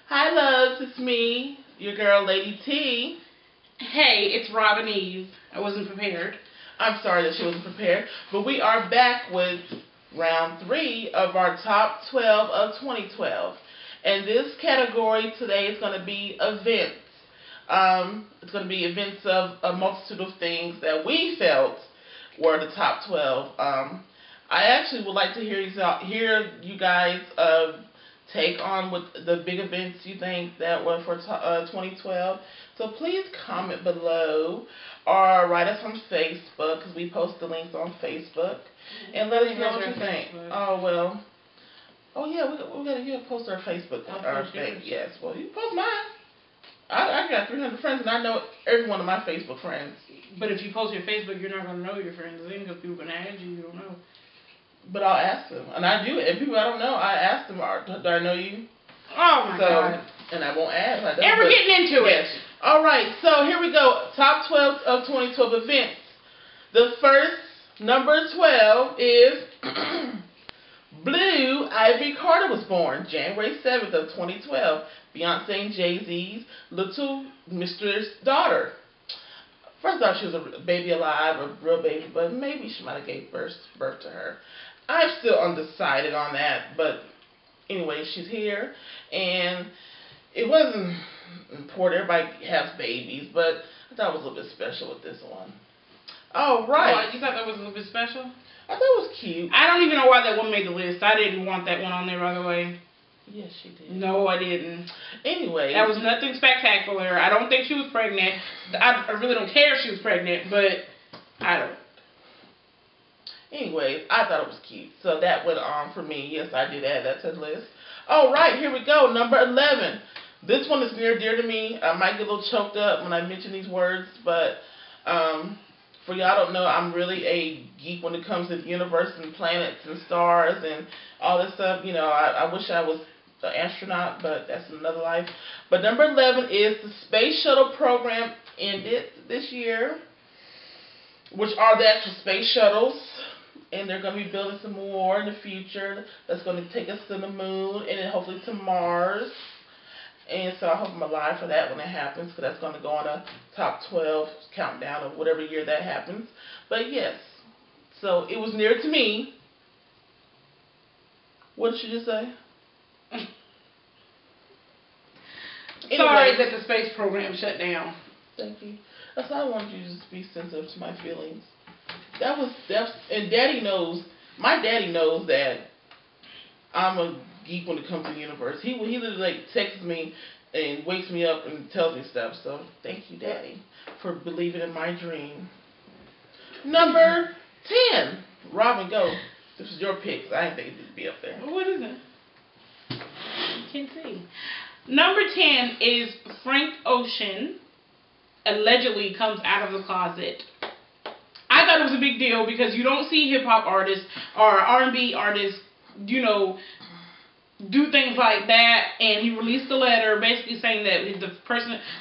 Hi, loves. It's me, your girl, Lady T. Hey, it's Robin Eve. I wasn't prepared. I'm sorry that she wasn't prepared, but we are back with round 3 of our top 12 of 2012. And this category today is going to be events. It's going to be events of a multitude of things that we felt were the top 12. I actually would like to hear you guys take on with the big events you think that were for 2012. So please comment below or write us on Facebook because we post the links on Facebook and let us know what you think. Oh well. Oh yeah, we gotta post our Facebook thing. Yes, well you post mine. I got 300 friends and I know every one of my Facebook friends. But if you post your Facebook, you're not gonna know your friends then because people are gonna add you. You don't know. But I'll ask them, and I do. And people I don't know, I ask them, do I know you? Oh my God. And I won't ask. And we're getting into it. All right, so here we go. Top 12 of 2012 events. The first, number 12, is Blue Ivy Carter was born January 7th of 2012. Beyonce and Jay-Z's little mistress daughter. First off, she was a baby alive, a real baby, but maybe she might have gave birth to her. I'm still undecided on that, but anyway, she's here, and it wasn't important. Everybody has babies, but I thought it was a little bit special with this one. Oh, right. Oh, you thought that was a little bit special? I thought it was cute. I don't even know why that one made the list. I didn't want that one on there, by the way. Yes, she did. No, I didn't. Anyway. That was nothing spectacular. I don't think she was pregnant. I really don't care if she was pregnant, but I don't. Anyways, I thought it was cute. So that went on for me. Yes, I did add that to the list. All right, here we go. Number 11. This one is near and dear to me. I might get a little choked up when I mention these words, but for y'all don't know, I'm really a geek when it comes to the universe and planets and stars and all this stuff. You know, I wish I was an astronaut, but that's another life. But number 11 is the Space Shuttle program ended this year, which are the actual space shuttles. And they're going to be building some more in the future that's going to take us to the moon and then hopefully to Mars. And so I hope I'm alive for that when it happens, because that's going to go on a top 12 countdown of whatever year that happens. But yes, so it was near to me. What did you just say? Sorry that the space program shut down. Thank you. That's why I wanted you to just be sensitive to my feelings. And Daddy knows, my daddy knows that I'm a geek when it comes to the universe. He literally like texts me and wakes me up and tells me stuff. So thank you, Daddy, for believing in my dream. Number 10. Robin, go. This is your pick. I didn't think it would be up there. What is it? You can't see. Number 10 is Frank Ocean allegedly comes out of the closet. I thought it was a big deal because you don't see hip-hop artists or R&B artists, you know, do things like that. And he released a letter basically saying that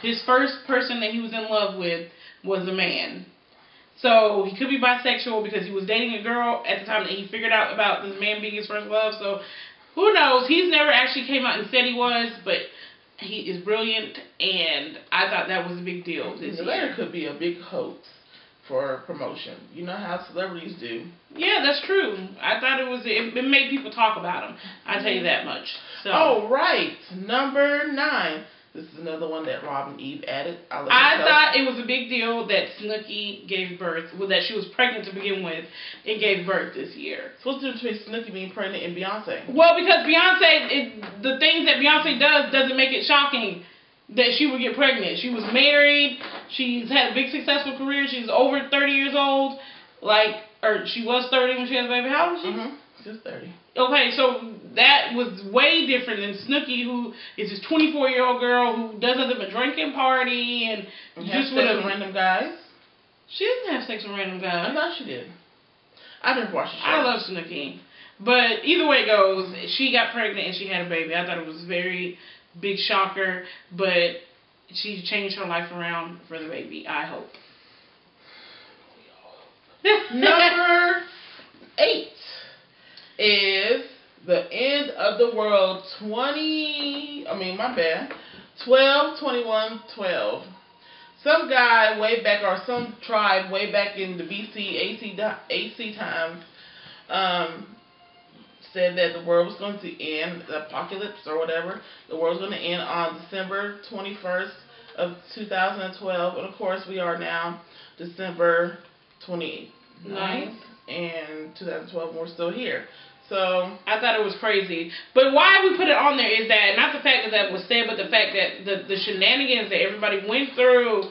his first person that he was in love with was a man. So he could be bisexual because he was dating a girl at the time that he figured out about this man being his first love. So who knows? He's never actually came out and said he was, but he is brilliant, and I thought that was a big deal this year. The letter could be a big hoax for promotion. You know how celebrities do. Yeah, that's true. I thought it made people talk about him. I tell you that much. So. Oh, right. Number 9. This is another one that Robin Eve added. I thought it was a big deal that Snooki gave birth, well, that she was pregnant to begin with, and gave birth this year. So what's the difference between Snooki being pregnant and Beyonce? Well, because Beyonce, the things that Beyonce does doesn't make it shocking that she would get pregnant. She was married. She's had a big successful career. She's over 30 years old. Or she was 30 when she had a baby. How old is she? She was 30. Okay, so that was way different than Snooki, who is this 24-year-old girl who does nothing but drink and party and just with random guys. She doesn't have sex with random guys. I thought she did. I didn't watch the show. I love Snooki. But either way it goes, she got pregnant and she had a baby. I thought it was a very big shocker, but she changed her life around for the baby, I hope. Number 8 is The end of the world 12, 21, 12. Some guy way back, or some tribe way back in the AC times, said that the world was going to end, the apocalypse or whatever, the world was going to end on December 21st of 2012. And of course, we are now December 29th and 2012, and we're still here. So I thought it was crazy. But why we put it on there is that, not the fact that that was said, but the fact that the shenanigans that everybody went through.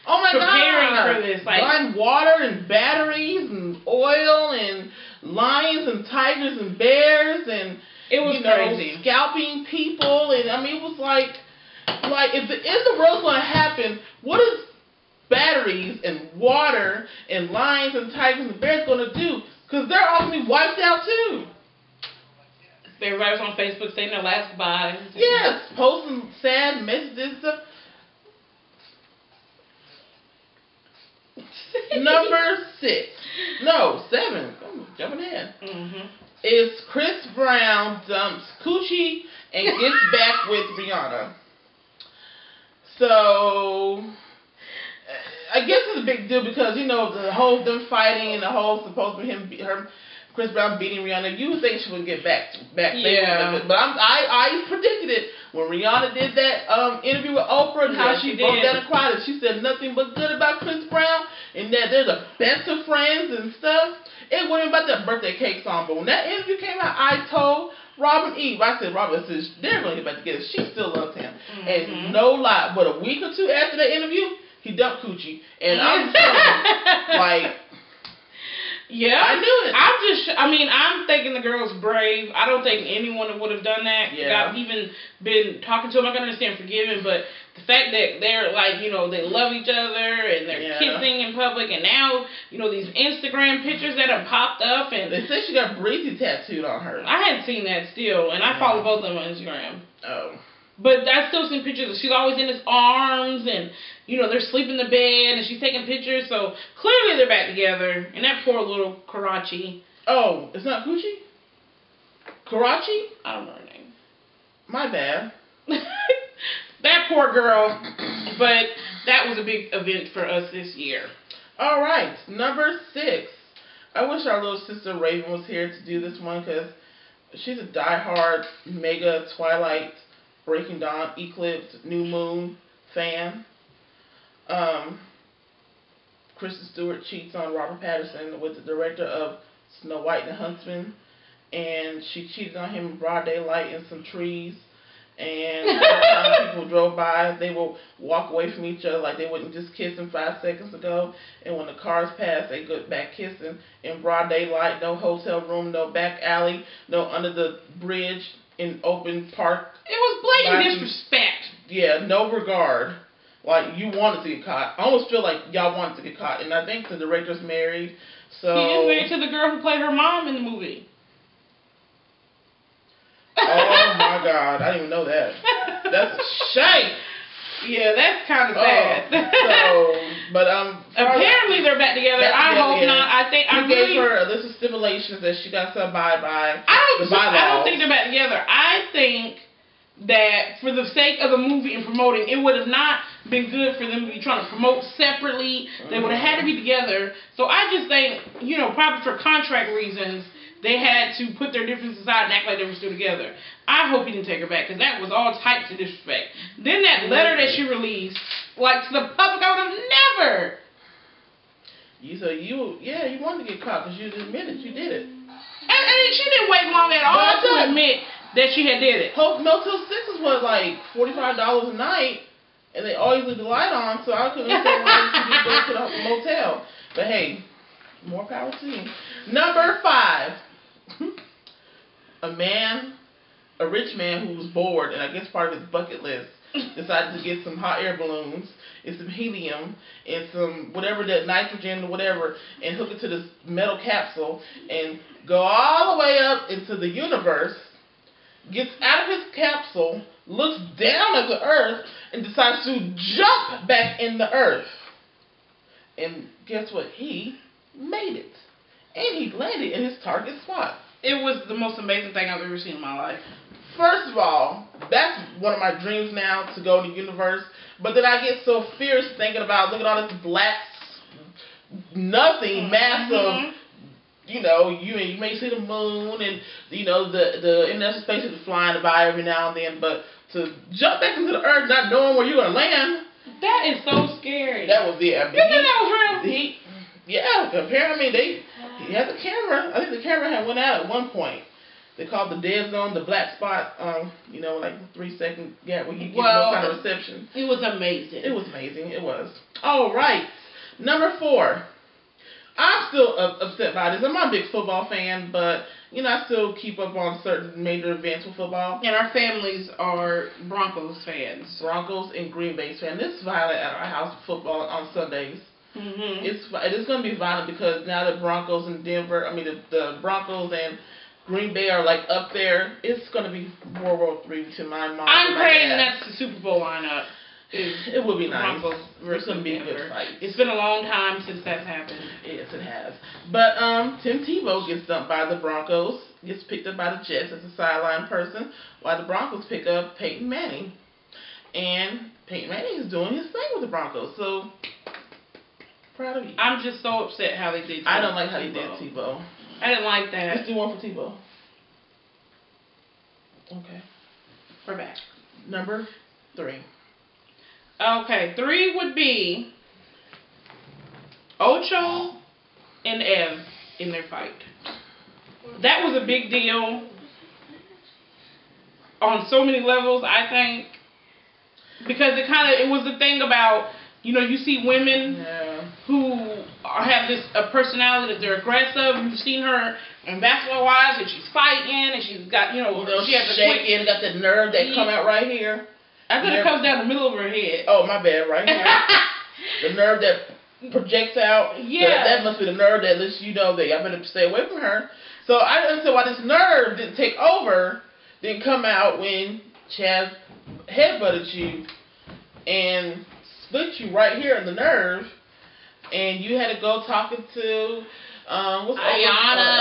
Oh my preparing God! For this, like buying water and batteries and oil and lions and tigers and bears and it was crazy. Scalping people, and I mean it was like if the end of the world's going to happen, what is batteries and water and lions and tigers and bears going to do? Because they're all going to be wiped out too. Everybody was on Facebook saying their last goodbyes. Yes, posting sad messages and stuff. Number 7. I'm jumping ahead. Is Chris Brown dumps Coochie and gets back with Rihanna. So I guess it's a big deal because the whole them fighting and the whole supposed to be Chris Brown beating Rihanna. You would think she would get back. Yeah. But I predicted it when Rihanna did that interview with Oprah and how she broke down and cried. And she said nothing but good about Chris Brown and that they're the best of friends and stuff. It wasn't about that birthday cake song. But when that interview came out, I told Robin Eve, I said, Robin says they're going to get back together. She still loves him. And no lie, but a week or two after that interview, he dumped Coochie. And I'm telling you, yeah, I knew it. I'm thinking the girl's brave. I don't think anyone would have done that. Yeah. I've even been talking to him. I can understand forgiving, but the fact that they're they love each other and they're kissing in public, and now these Instagram pictures that have popped up, and they say she got Breezy tattooed on her. I hadn't seen that still, and I follow both of them on Instagram. Oh. But I've still seen pictures. She's always in his arms, and they're sleeping in the bed, and she's taking pictures. So clearly they're back together. And that poor little Karachi. Oh, it's not Coochie? Karachi? I don't know her name. My bad. That poor girl. But that was a big event for us this year. All right, number 6. I wish our little sister Raven was here to do this one because she's a diehard mega Twilight, Breaking Dawn, Eclipse, New Moon fan. Kristen Stewart cheats on Robert Pattinson with the director of Snow White and the Huntsman, and she cheated on him in broad daylight in some trees. And every time people drove by, they would walk away from each other like they wouldn't just kiss him 5 seconds ago. And when the cars passed, they go back kissing in broad daylight. No hotel room, no back alley, no under the bridge in open park. It was blatant disrespect. Yeah, no regard. Like, you wanted to get caught. I almost feel like y'all wanted to get caught. And I think the director's married. So he is married to the girl who played her mom in the movie. Oh my God, I didn't even know that. That's a shame. Yeah, that's kind of sad. But apparently they're back together. I hope not. I think I gave her a list of stipulations that she got to abide by. I don't think they're back together. I think that for the sake of the movie and promoting, it would have not been good for them to be trying to promote separately. They would have had to be together. So I just think, probably for contract reasons, they had to put their differences aside and act like they were still together. I hope he didn't take her back, because that was all types of disrespect. Then that letter that she released, to the public, I would have never. You wanted to get caught because you admitted you did it. And she didn't wait long at all to admit that she had did it. Motel 6 was like $45 a night, and they always leave the light on, so I couldn't understand why she didn't go to the motel. But hey, more power to you. Number 5. A rich man who was bored, and I guess part of his bucket list, decided to get some hot air balloons and some helium and some whatever, that nitrogen or whatever, and hook it to this metal capsule and go all the way up into the universe, gets out of his capsule, looks down at the earth, and decides to jump back in the earth. And guess what? He made it. And he landed in his target spot. It was the most amazing thing I've ever seen in my life. First of all, that's one of my dreams now, to go in the universe. But then I get so fierce thinking about, look at all this black, nothing, massive, you know, you may see the moon and, you know, the international space is flying by every now and then, but to jump back into the earth not knowing where you're going to land. That is so scary. That was it. I mean, you think that was real? Yeah, apparently he had the camera. I think the camera had went out at one point. They called the dead zone, the black spot, you know, like 3-second gap where you get no kind of reception. It was amazing. It was amazing. It was. All right. Number 4. I'm still upset by this. I'm not a big football fan, but, you know, I still keep up on certain major events with football. And our families are Broncos fans. Broncos and Green Bay fans. This is violent at our house, football on Sundays. It is going to be violent because now the Broncos and the Broncos and Green Bay are like up there. It's going to be World War III to my mom. I'm praying that's the Super Bowl lineup. It would be nice. Broncos It's going to be a good fight. It's been a long time since that's happened. Yes, it has. But Tim Tebow gets dumped by the Broncos, gets picked up by the Jets as a sideline person, while the Broncos pick up Peyton Manning. And Peyton Manning is doing his thing with the Broncos. So, proud of you. I'm just so upset how they did Tebow. I don't like how they did Tebow. I didn't like that. Let's do one for Tebow. Okay. We're back. Number 3. Okay, 3 would be Ocho and Ev in their fight. That was a big deal on so many levels, I think, because it was the thing about, you know, you see women who have this personality that they're aggressive. You've seen her in Basketball Wives, and she's fighting, and she's got, you know she has shaking, got the nerve that come out right here. I thought it comes down the middle of her head. Oh, my bad, right here. The nerve that projects out. Yeah. That must be the nerve that lets you know that I better stay away from her. So I don't understand why this nerve didn't take over, didn't come out when Chaz headbutted you and split you right here in the nerve, and you had to go talking to Ayana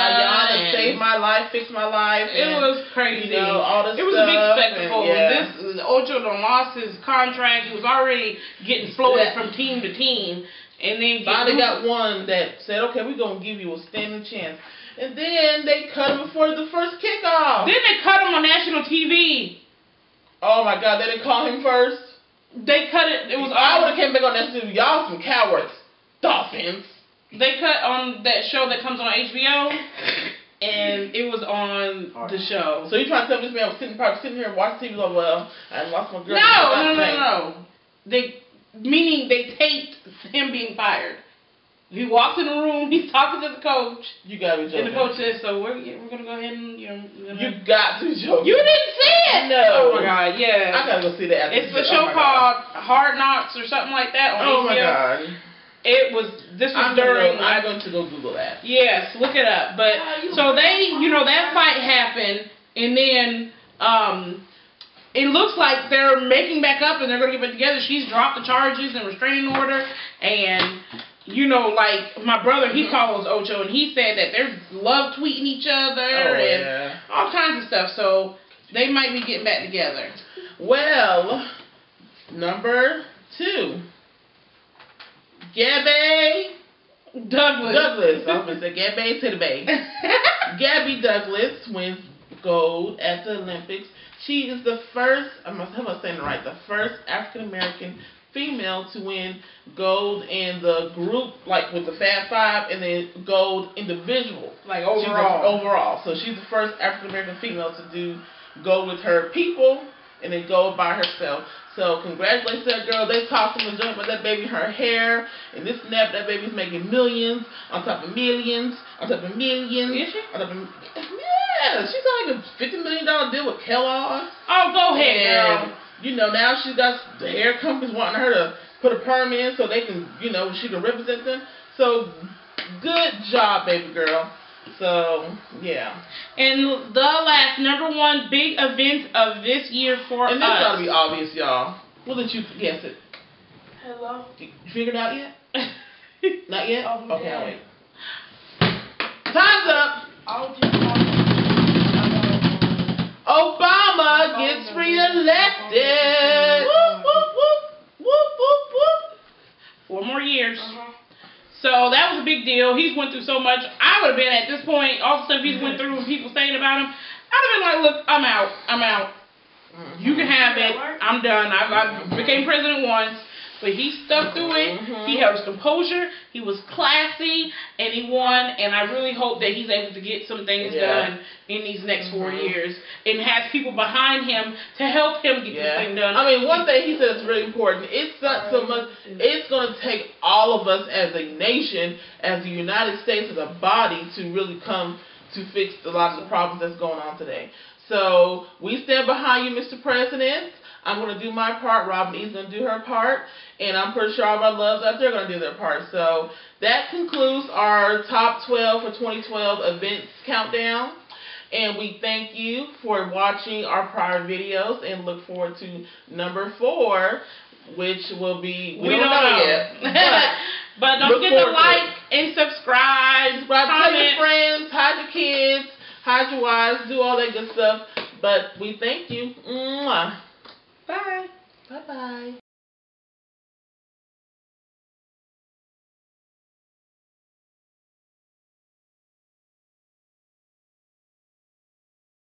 save my life, fix my life. It was crazy. You know, all this it was stuff, a big spectacle. And, Ocho done lost his contract. He was already getting floated from team to team, and then finally got one that said, "Okay, we're gonna give you a standing chance." And then they cut him before the first kickoff. Then they cut him on national TV. Oh my God! They didn't call him first. They cut it. It was. I would have came back on national TV. Y'all some cowards, Dolphins. They cut on that show that comes on HBO, and it was on the show. So you trying to tell me this man was probably sitting here watching TV like, well, I lost my girl. No. Meaning they taped him being fired. He walks in the room, he's talking to the coach. You gotta be joking. And the coach says, so we're gonna go ahead and, you got to be joking. You didn't see it! No. Oh my God, yeah. I gotta go see that. It's a show called Hard Knocks or something like that on HBO. Oh my God. I'm going to go Google that. Yes, look it up. But, so that fight happened, and then, it looks like they're making back up and they're going to get back together. She's dropped the charges and restraining order, and, like my brother, he follows Ocho, and he said that they're love tweeting each other and all kinds of stuff. So they might be getting back together. Well, number 2. Gabby Douglas. I was going to say Gabby to the Bay. Gabby Douglas wins gold at the Olympics. She is the first, I'm saying it right, the first African American female to win gold in the group, like with the Fab Five, and then gold individual. Like overall. Overall. So she's the first African American female to do gold with her people and then gold by herself. So congratulations to that girl. They talked and junk about that baby, her hair, and this and that. That baby's making millions on top of millions on top of millions. Is she? Yeah, she's got like a $50 million deal with Kellogg's. Oh, go ahead, girl. Now she's got the hair companies wanting her to put a perm in so they can, she can represent them. So good job, baby girl. So, yeah. And the last number 1 big event of this year for us. And this gotta be obvious, y'all. We'll let you guess it. Hello? You figured it out yet? Not yet? Oh, okay, I'll wait. Time's up! I'll just Obama gets reelected. Whoop, whoop, whoop. Whoop, whoop, whoop. 4 more years. So that was a big deal. He's went through so much. I would have been at this point, all the stuff he's went through and people saying about him, I'd have been like, look, I'm out. I'm out. You can have it. I'm done. I became president once. But he stuck through it. He held his composure. He was classy, and he won. And I really hope that he's able to get some things done in these next 4 years, and has people behind him to help him get this thing done. I mean, one thing he said is really important. It's not so much. It's going to take all of us as a nation, as the United States, as a body, to really come to fix a lot of the problems that's going on today. So we stand behind you, Mr. President. I'm going to do my part. Robin E's going to do her part. And I'm pretty sure all of our loves out there are going to do their part. So that concludes our top 12 for 2012 events countdown. And we thank you for watching our prior videos and look forward to number 4, which will be, we don't know yet. But don't forget to like and subscribe. Tell your friends, hide your kids, hide your wives, do all that good stuff. But we thank you. Mwah. Bye. Bye-bye.